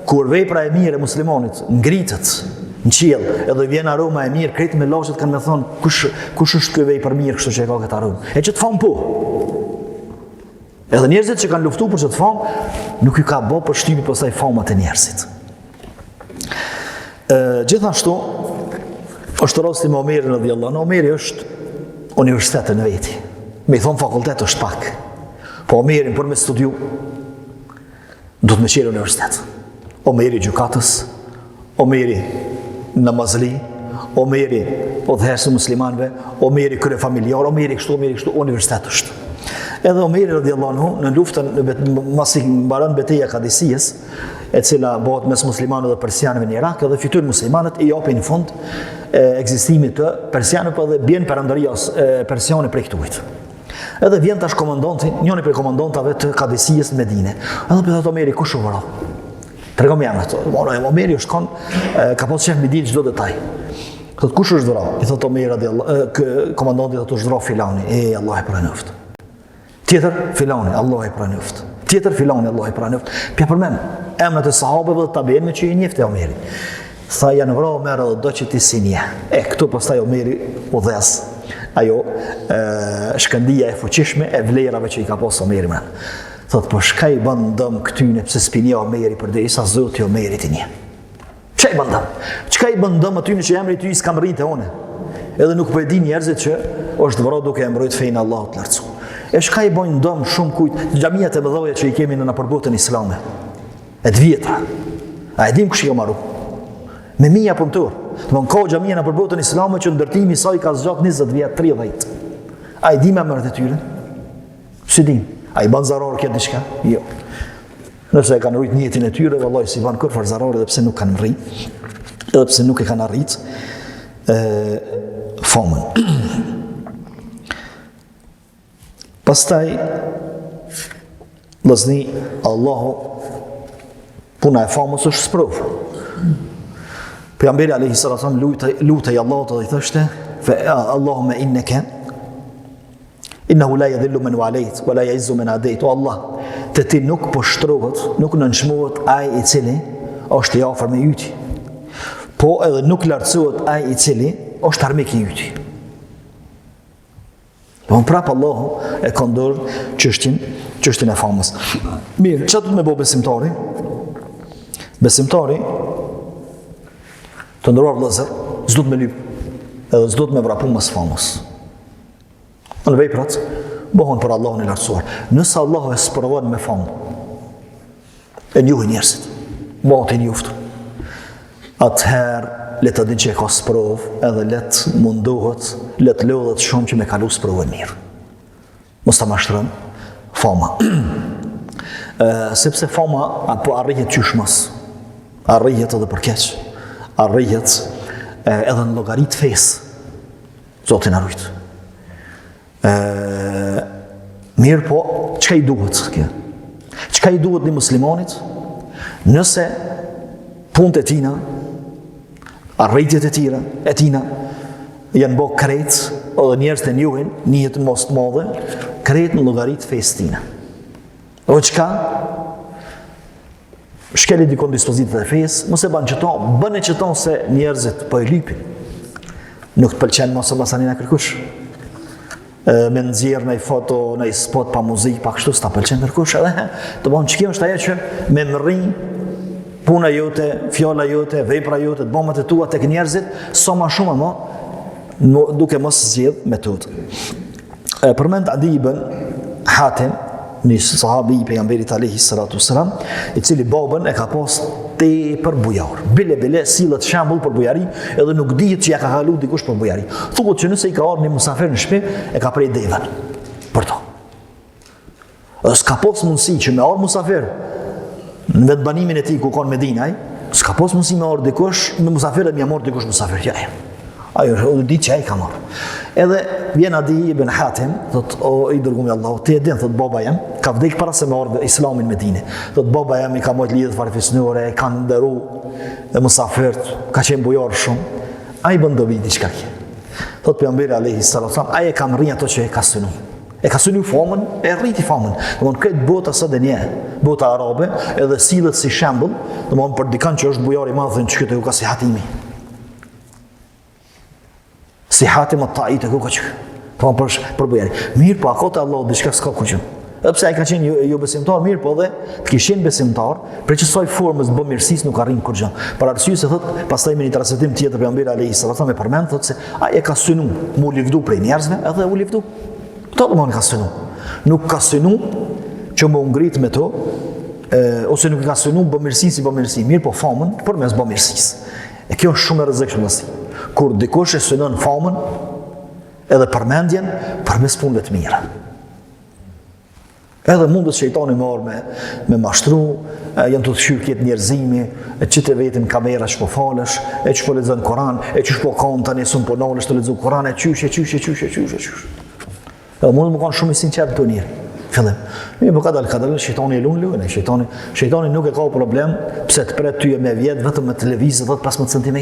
kur vepra e mirë e muslimanit ngritet në qiell, edhe vjen aroma e mirë, kretë me laqët kanë me thonë, kush është kjo vepër mirë kështu që e ka këtë aromë? E që të famë po. Edhe njerëzit që kanë luftu për që të famë, nuk ju ka bo për shtymi pastaj famat e njerëzit. Gjithashtu, është rasti me Omerin radhiyallahu anhu. Omeri është universitet në veti. Me i thonë fakultet është pak. Po Omerin për me studiu, do të me qenë universitet. Omeri gjykatës, Omeri namazli, Omeri udhëheqës muslimanëve, Omeri krye familjar, Omeri kështu, universitet është. Edhe Omeri radhiyallahu anhu në luftën masi mbaron betejë e Kadisijës, e cila bëhet mes muslimanëve dhe persianëve në Irak, edhe fitojnë muslimanët, i japin në fund ekzistimit të persianëve dhe bjen perandoria persiane prej këtujt. Edhe vjen tash komandanti, njëri prej komandantave të Kadisijës në Medinë. Edhe pyet Omeri kush u vra? Tregom jam ato. Omeri është ka pas shef me ditë çdo detaj. Thot kush është vra? I thot Omeri radhiyallahu komandanti thotë është vra filani. Allah e pranoft. Tjetër filani, Allah e pranoft. Tjetër filani, Allah e pranoft. Pja përmend emrat e sahabëve dhe tabiinëve që i njefte Omeri. Tha janë vra Omer edhe do që ti sinje. Këtu pastaj Omeri udhës ajo shkëndija e fuqishme e vlerave që i ka pas Omeri më. Thot po shka i bën dëm këtyne pse spinja Omeri përderisa Zoti Omeri ti një. Çka i bën dëm? Çka i bën dëm atyne që emri i tyre s'ka rritë one? Edhe nuk po e di njerëzit që është vra duke e mbrojt fejnë Allahut të lartësuar. E shka i bën dëm shumë kujt xhamijat e mëdha që i kemi në përbotën islame. E të vjetra. A e dim kush i ka marrë? Me mija punëtor. Domthon ka xhamia në përbotën islame që ndërtimi i saj ka zgjat 20 vjet, 30. A i dim emrat e tyre? Si dim? A i ban zarar këtë diçka? Jo. Nëse e kanë rrit njetin e tyre, vallai si ban kërfar zarar edhe pse nuk kanë rrit, edhe pse nuk e kanë arrit famën. Pastaj, vëllezëni, Allahu puna e famës është sprovë. Pejgamberi alayhi salatu wasallam lutej Allahut dhe i thoshte: "Allahumma innaka innahu la yadhillu man walayt wa la ya'izzu man adayt." O Allah, te ti nuk po shtrohet, nuk nënçmohet ai i cili është i afër me yti. Po edhe nuk lartësohet ai i cili është armik i yti. Do prap Allahu e ka ndorë çështjen e famës. Mirë, çfarë do të më bëj besimtari? Besimtari të ndëruar vëllezër, s'do të më lyp, edhe s'do të më vrapu mas famës. Në veprat bëhen për Allahun e lartësuar. Nëse Allahu e sprovon me famë, e njohin njerëzit, bëhet i njoftur. Atëherë le të din që e ka sprovë, edhe le të mundohet, le të lodhet shumë që me kalu sprovën mirë. Mos ta mashtron fama. Sepse fama apo arrihet qysh mos. Arrihet edhe për keq. Arrihet edhe në llogarit fesë. Zoti na rujt. Mirë po, çka i duhet kjo? Çka i duhet një muslimanit nëse punët e tina, arritjet e tina janë bo krejt, edhe njerëz të njohin, njihet mos të madhe, krejt në llogarit fesë tina. O çka? Shkeli dikon dispozitat e fesë, mos e ban qëto, bën e qëto se njerëzit po e lypin. Nuk të pëlqen mos e basanin e kërkush. Me nëzirë në i foto, në i spot pa muzikë, pa kështu, s'ta pëlqen kërkush edhe. Të bon që kjo është ajo që me mëri puna jote, fjalla jote, vepra jote, të bomët e tua tek njerëzit, so ma shumë ama, duke mos zgjedh metodë. Përmend Adi ibn Hatim, një sahabi i pejgamberit alayhi salatu wassalam, i cili babën e ka pas tepër bujar. Bile sillet shembull për bujari, edhe nuk dihet që ja ka kalu dikush për bujari. Thuhet që nëse i ka ardhur një musafir në shtëpi, e ka prej devën. Për to. Edhe s'ka pas mundësi që me ardhur musafir në vetbanimin e tij ku ka në Medinë, s'ka pas mundësi me ardhur dikush në musafir dhe më marr dikush musafir. Ja. Ajo është ditë që ai ka marrë. Edhe vjen Adi ibn Hatim, thot o i dërguari i Allahut, ti e din, thot baba jam ka vdek para se me ardhë Islamin në Medinë. Thot baba jam i ka marrë lidhje farefisnore, ka nderu musafirt, ka qenë bujar shumë. Ai bën dobi diçka kjo. Thot pejgamberi alayhi salatu wasallam, ai e ka rrinë ato që e ka synu. E ka synu famën, e rriti famën. Domthon këtë bota sot e nje, bota arabe, edhe sillet si shembull, domthon për dikant që është bujar i madh në çkytë ku ka si Hatimi. Si Hatim at-Ta'i të kuka që për bujari. Mirë po, akote Allah diçka s'ka kuqëm. Edhe pse ai ka qenë jo besimtar, mirë po dhe të kishin besimtar, për që soj formës bë mirësis nuk arrin kur gjë. Për arsye se thot, pastaj me një transmetim tjetër pejgamberi alayhi salatu me përmend thot se ai e ka synu mu livdu prej njerëzve, edhe u livdu. Kto do ka synu. Nuk ka synu që më ngrit me to, ose nuk ka synu bë mirësi, mirë po famën përmes bë mirësisë. E kjo është shumë e rrezikshme mos. Kur dikush e synon famën edhe përmendjen përmes punëve të mira. Edhe mundet shejtani me mashtru, janë të shyrë këtë njerëzimi, e që të vetin kamera që po falësh, e që po lexon Koran, e që po kanë tani sun po nalesh të lexoj Koran, e qysh. Edhe mundet më kanë shumë i sinqert të njërë. Fillim. Mirë po ka dalë, shejtani e lunë, shejtani nuk e ka problem pse të pret ty me vjet vetëm me televizë 10-15 cm.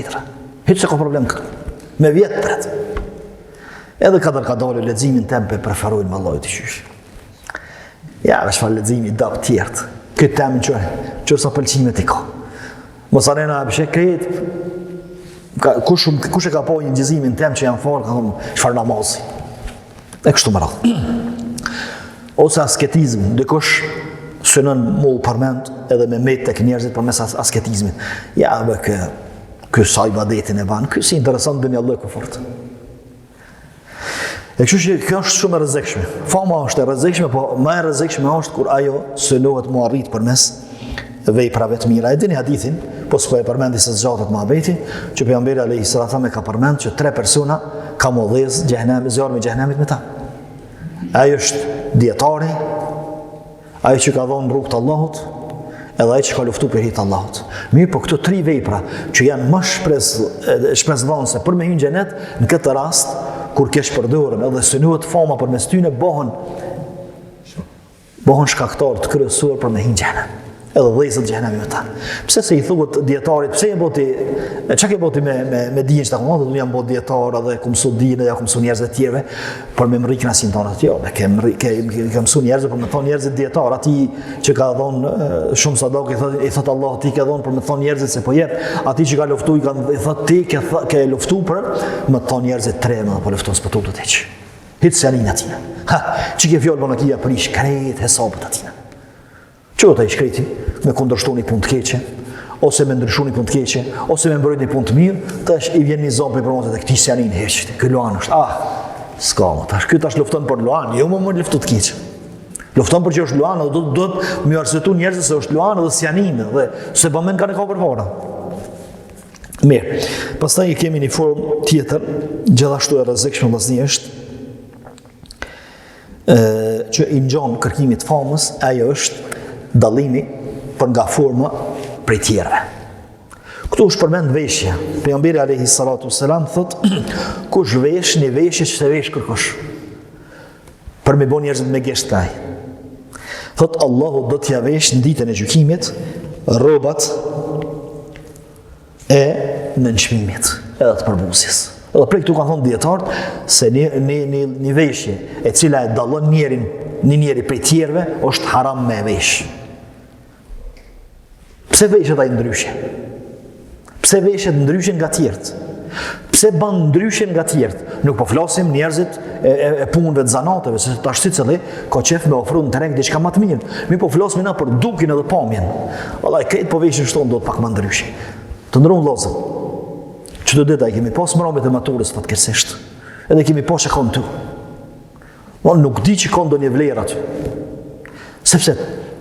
Hiç se ka problem këtu. Me vjet pret. Edhe ka dalë leximin tempe preferojnë me Allahut i qysh. Ja, është falë leximi dap tjertë. Këtë temë që sa pëlqimet i ka. Mos arena pse kret. Kush e ka pa një gjezimin tem që janë fort, ka thonë çfarë namazi. E kështu më radh. Ose asketizm, dikush synon mu përmend edhe me met tek njerëzit përmes asketizmit. Ja, bë ky sa ibadetin e ban, ky si interesant dhe një Allah ku fort. E kështu që kjo është shumë e rrezikshme. Fama është e rrezikshme, po më e rrezikshme është kur ajo synohet mu arrit përmes veprave të mira. E dini hadithin, po s'po e përmendi se zgjatet muhabeti, që pejgamberi alayhi salatu me ka përmend që 3 persona ka modhez zjarmi i xhenemit me ta. Ai është dietari, ai që ka dhënë rrugt të Allahut, edhe ai që ka luftuar për hir të Allahut. Mirë, po këto 3 vepra që janë më shpresdhënëse për me hyrë në xhenet, në këtë rast kur kesh përdorur edhe synohet fama përmes tyre bëhen shkaktar të kryesuar për me hyrë në xhenet. Edhe vëllezët xhenemit me ta. Pse se i thuhet dietarit, pse e boti, çka ke boti me dijen që ta komo, do jam bot dietar edhe ku mësu dinë, ja ku mësu njerëz të tjerë, por me mrikën asin tonë atë jo, ke mësu njerëz për me thonë njerëzit dietar, aty që ka dhënë shumë sadaka i thot Allah ti ke dhënë për me thonë njerëzit se po jep, aty që ka luftu i thot ti ke luftu për me thonë njerëzit tremë apo lufton s'po të hiç. Hiç s'janin aty. Ha, çike fjalë bona kia prish krejt hesabet aty. Që ta i shkreti me kundërshtu një punë të keqe, ose me ndryshu një punë të keqe, ose me mbrojt një punë të mirë, tash i vjen një zonë për i përmotet e këti sjanin heqti, kë luan është, s'ka më, tash këtë tash lufton për luan, jo më luftu të keqe. Lufton për që është luan, dhe do të më arsetu njerëzit se është luan dhe sjanin, dhe se bëmen ka në ka përvara. Mirë, pastaj i kemi një formë tjetër, gjithashtu e rrezikshme vëllezëri është që i ngjon kërkimit famës, ajo është dallimi për nga forma prej tjerëve. Këtu është përmend veshja. Pejgamberi alayhi salatu wasalam thot, kush vesh një veshje që se vesh kërkosh, për me bon njerëzit me gesht taj. Thot, Allahu do t'ja vesh në ditën e gjykimit rrobat e nënçmimit, edhe të përbusjes. Edhe prej këtu kanë thonë dietarët se një veshje e cila e dallon njeri prej tjerëve është haram me vesh. Pse veshet ai ndryshe? Pse veshet ndryshe nga tjerët? Pse ban ndryshe nga tjerët? Nuk po flasim njerëzit e punëve të zanateve, se tash secili ka qef me ofru në treg diçka më të mirë. Mi po flasim na për dukin edhe pamjen. Vallai këtë po veshin shton do të pak më ndryshe. Të ndron vëllezër. Çdo ditë ai kemi pas mbrëmjet e maturës fatkeqësisht. Edhe kemi pas shakon tu. Unë nuk di që ka ndonjë vlerë aty. Sepse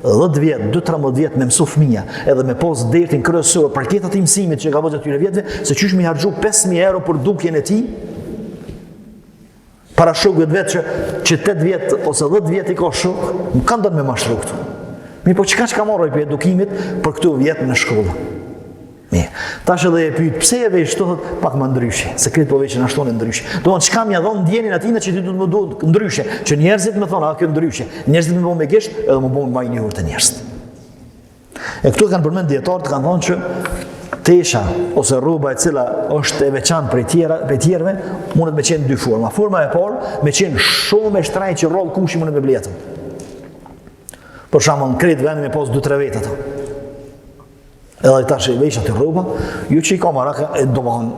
10 vjet, 12-13 vjet me mësu fëmija, edhe me pos dertin kryesor, parketat i mësimit që ka vëzë atyre vjetve, se qysh mi harxhu 5.000 euro për dukjen e tij, para shokëve vetë që 8 vjet ose 10 vjet i ka shok, nuk kanë dhënë me mashtru këtu. Mi po çka marrë për edukimit për këtu vjet në shkollë. Mirë. Tash edhe e pyet pse e vesh këto pak më ndryshe, se këtë po veçën ashtu në ndryshe. Domthon çka më dhon ndjenin atina që ti do të më duhet ndryshe, që njerëzit më thonë, kjo ndryshe. Njerëzit më bëjnë me gisht, edhe më bëjnë më i njohur të njerëzit. E këtu kanë përmend dietarët, kanë thonë që tesha ose rroba e cila është e veçantë për tjerëve, mundet me qenë dy forma. Forma e parë me qenë shumë e shtrenjtë që rroll kushi mundet me bletën. Për shembull, në kretë vendin me pas 2-3 vjet ato. Edhe tash i vesh atë rroba, ju që i ka maraka e domthon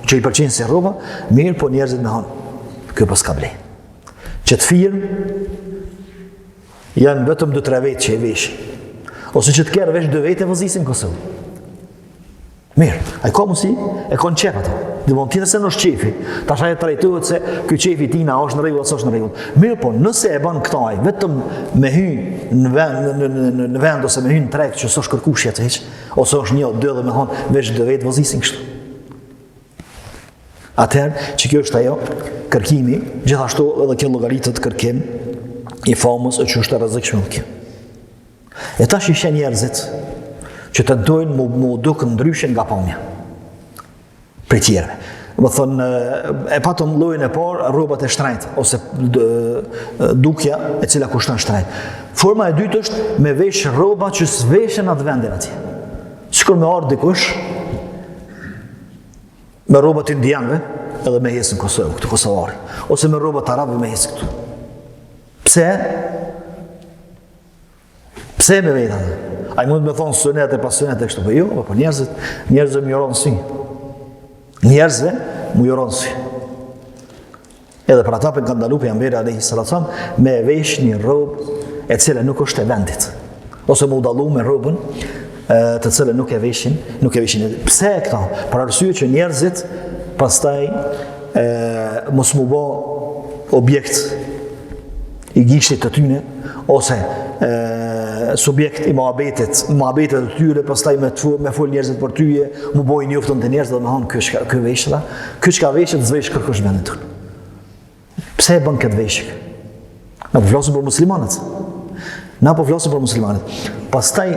që i pëlqen si rroba, mirë po njerëzit me han. Kjo pas ka ble. Që të firmë janë vetëm 2-3 vjet që i vesh. Ose që të kërë vesh 2 vjet e vëzisin Kosovë. Mirë, ai ka mundsi, e ka në qef ato. Domthon tjetër se në qefi. Tash ai trajtohet se ky qefi tina është në rregull ose është në rregull. Mirë po, nëse e bën këtaj vetëm me hy në vend ose me hy në treg që s'është kërkushja të hiç, ose është 1-2 dhe me thonë veç 2 vjet vëzisin kështu. Atëherë, që kjo është ajo kërkimi, gjithashtu edhe kjo llogaritet kërkim i famës që është e rrezikshme kjo. E tash ishin njerëzit që tentojnë mu duk ndryshe nga pamja prej tjerëve. Më thonë, e patëm llojin e parë, rrobat e shtrenjtë, ose dukja e cila kushton shtrenjtë. Forma e dytë është me vesh rroba që s'veshen atë vendin atje. Sikur me ardh dikush me rrobat indianëve, edhe me hesë në Kosovë, këtu kosovari, ose me rrobat arabëve me hesë këtu. Pse? Pse me vetë atë? Ai mund me thonë sunet e pasionet e kështu, po jo, po njerëzve më joron sy. Njerëzve më joron sy. Edhe për ata për kanë ndalu pejgamberi alayhi salatu wasallam me vesh një rrobë e cila nuk është e vendit. Ose më dallu me rrobën të cilën nuk e veshin. Pse këta? Për arsye që njerëzit pastaj mos mu bë objekt i gishtit të tyne, ose subjekt i muhabetit të tyre, pastaj me fol njerëzit për tyje, mu bojnë njoftën të njerëzit dhe me hanë kë veshla, kë qka veshët zvesh kërkosh vendit të. Pse e bën këtë veshik? Na po flasim për muslimanët. Pastaj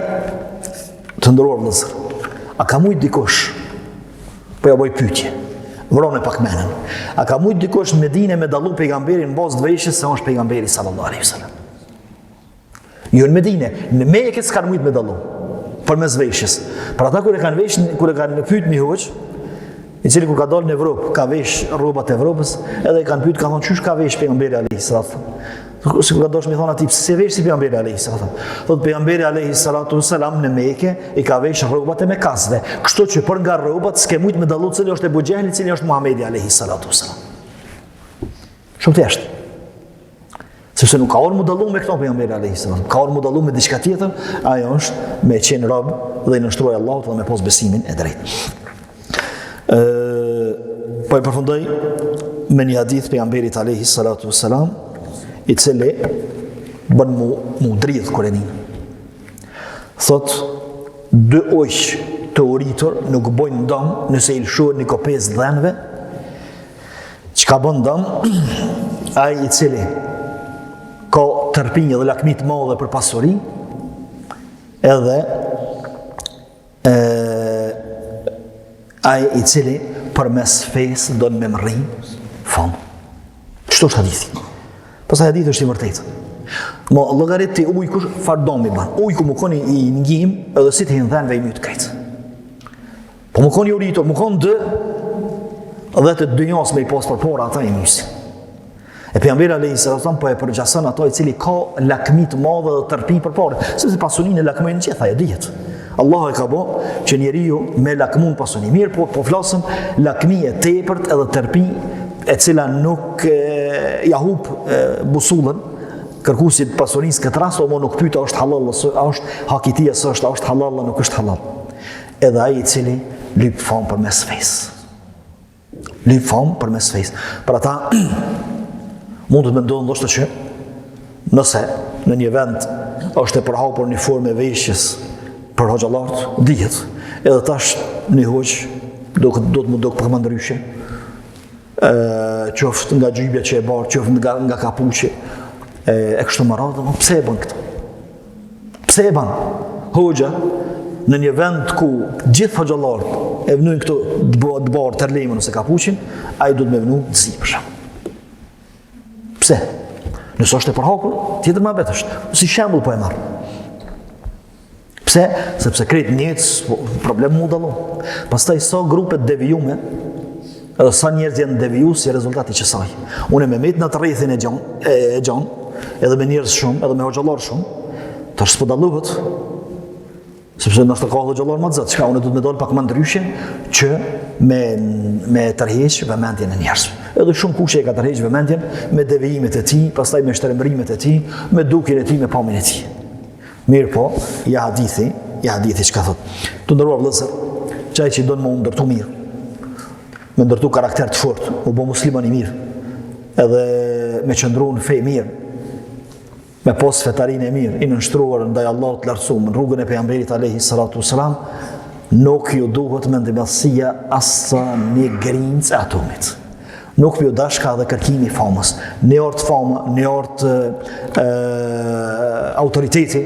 të ndëruar vëllezër, a ka mujt dikush, po ja boj pyetje, vrone pak menën, a ka mujt dikush në Medinë me dallu pejgamberin në bazë të veshjes se është pejgamberi sallallahu alaihi wasallam? Jo në Medinë, në Mekë s'kan mujt me dallu përmes veshjes. Për ata kur e kanë pyet një hoç, i cili kur ka dalë në Evropë, ka vesh rrobat e Evropës, edhe i kanë pyet, kanë thonë çysh ka vesh pejgamberi alayhi salatu. Sikur ka dashur më thonë atij se vesh si pejgamberi alayhi salatu. Thot pejgamberi alayhi salatu wasalam në Mekë i ka vesh rrobat e Mekasve. Kështu që për nga rrobat s'ke mujt me dallu cili është Ebu Xehli, cili është Muhamedi alayhi salatu wasalam. Shumë thjesht. Sepse nuk ka orë mu dallu me këto pejgamberi alayhi salam. Ka orë mu dallu me diçka tjetër, ajo është me qenë rob dhe i nështruaj Allahut dhe me pos besimin e drejtë. Po e përfundoj me një hadith pejgamberit alayhi salatu wassalam, i cili bën mu dridh Kur'anin. Thot, 2 ujë të uritur nuk bojnë dëm nëse i lëshohen një kopes dhenve. Çka bën dëm? Ai i cili ka tërpinje dhe lakmi të madhe për pasuri, edhe ai i cili përmes fesë do në me mëri famë. Çto është hadithi? Pastaj hadithi është i vërtetë. Mo llogariti ujku farë domi ban. Ujku më koni i ngim edhe si të hinë dhenve i mytë krejtë. Po më koni uritur, më konë dë dhe të dynjas me i posë për pora ata i mysi. E pejgamberi alayhi salatu po e përgjason ato i cili ka lakmi të madhe dhe tërpi për parë, sepse pasuninë e lakmojnë gjitha, e dihet. Allah e ka bë që njeriu me lakmun pasuni mirë, po flasëm lakmi e tepërt edhe tërpi e cila nuk ja hub busullën kërkuesit pasurisë këtë rast, o nuk pyeta është halal, a është hakitia, a është halal, a nuk është halal. Edhe ai i cili lyp fam përmes fesë. Lyp fam përmes fesë. Për ata mund të mendojnë ndoshta që nëse në një vend është e përhapur një formë e veshjes për hoxhallart, dihet, edhe tash një hoxh do të më duk për ndryshe. Qoftë nga gjybja që e barë, qoftë nga kapuçi, e kështu më radhë, pse e bën këtë? Pse e bën? Hoxha në një vend ku gjithë hoxhallart e vënojnë këto të barë tërlemën ose kapuçin, ai do të më vënu të zipësha. Pse? Nësë është e përhapur, tjetër ma betë është. Si shembull po e marë. Pse? Sepse krejt njëtës, problem mu dalon. Pastaj sa grupet devijume, edhe sa njerëz janë deviju si rezultati që saj. Unë me met në të rrethin e gjan, edhe me njerëz shumë, edhe me hoxhallar shumë, të s'po dallohet, sepse nështë ka hoxhallar më të zëtë, çka unë do të më dalë pak më ndryshe, që me tërheq vëmendjen e njerëzve. Edhe shumë kush e ka tërheq vëmendjen me devijimet e tij, pastaj me shtrembërimet e tij, me dukjen e tij, me pamjen e tij. Mirë po, ja hadithi çka thot. Të nderuar vëllezër, çaj që don më ndërtu mirë, me ndërtu karakter të fortë, u bë musliman i mirë, edhe me qëndru në fe mirë, me pos fetarinë e mirë, i nënshtruar ndaj Allahut të lartësuar në rrugën e pejgamberit alayhi salatu wasalam, nuk ju duhet mendimallësia asa një grincë e atomit. Nuk ju dashka dhe kërkimi famës. Në orë të fama, në orë të autoriteti,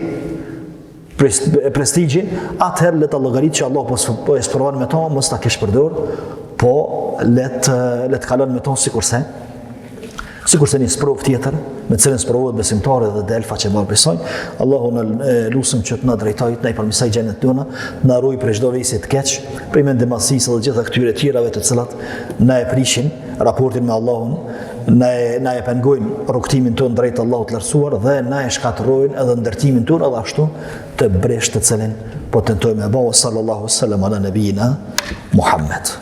prestigji, atëherë le të llogarit që Allah po e sprovan me to, mos ta kesh përdor, po le të kalon me to sikurse një sprov tjetër, me cilën sprovohet besimtari dhe delfa që marrë besoj. Allahu në lusëm që të na drejtojt, na i përmisaj gjenet tona, na ruaj prej çdo vesi të keq, prej mendimallësisë dhe gjitha këtyre tjerave të cilat na e prishin raportin me Allahun, na e pengojnë rrugtimin tonë drejt Allahut të lartësuar dhe na e shkatërrojnë edhe ndërtimin tonë edhe ashtu të bresht të cilin po tentojmë e bëu sallallahu alaihi wasallam ala nabiyina Muhammed.